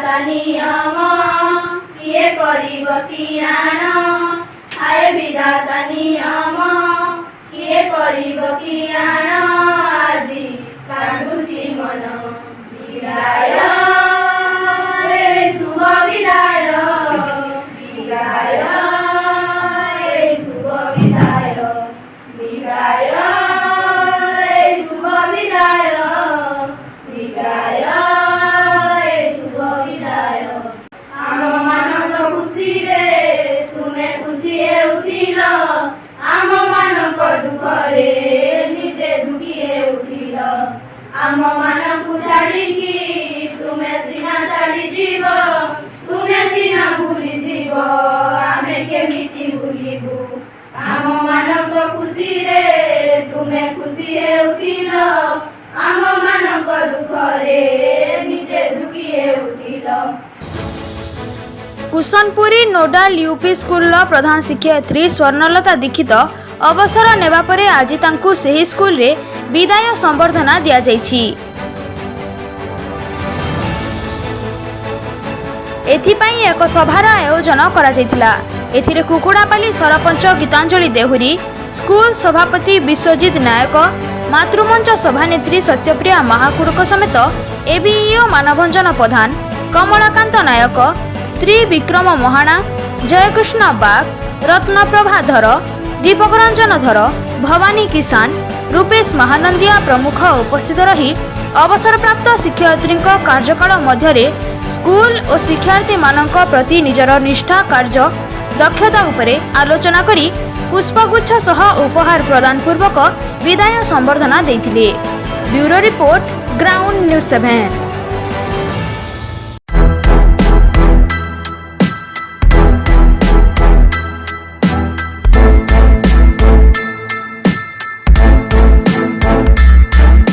विधाता नियम किए करिब कियाण हाय विधाता नियम किए करिब कियाण आजी कांदुची मन विदाय रे शुभ विदाय विदाय रे शुभ विदाय विदाय रे शुभ विदाय विदाय रे शुभ विदाय आम मानक खुशी रे तुमे खुशी उठिल आम मानक दुख रे निजे दुखी उठिल आम मानकु छाड़िकी तुमे सिना छाड़ी जीव तुमे सिना भूली जीव आमे केमिति भूलिबु आम मानक खुशी रे तुमे खुशी उठिल आम मानक दुख रे निजे दुखी उठिल। कुशनपुरी नोडाल यूपी स्कूल प्रधान शिक्षयित्री स्वर्णलता दीक्षित अवसर नेबा परे आज तांकु सेही स्कूल रे विदाय संबर्धना दिया जायछि। एथिपाई एक सभार आयोजन करा जायतिला। एथिरे कुकुड़ापाली सरपंच गीतांजलि देहुरी, स्कूल सभापति विश्वजित नायक, मातृमंच सभानेत्री सत्यप्रिया महाकुड़क समेत एबीईओ मानभंजन प्रधान, कमलाकांत नायक, त्रिविक्रम महाणा, जयकृष्ण बाग, रत्नप्रभा धर, दीपक रंजन धर, भवानी किसान, रूपेश महानंदिया प्रमुख उपस्थित रही अवसरप्राप्त शिक्षयित्री कार्यकाल मध्य स्कूल और शिक्षार्थी मानक प्रति निजर निष्ठा कार्य दक्षता उपरे आलोचना करी पुष्पगुच्छ सह उपहार प्रदान पूर्वक विदाय संबर्धना देथिले। Bureau report, ground news 7।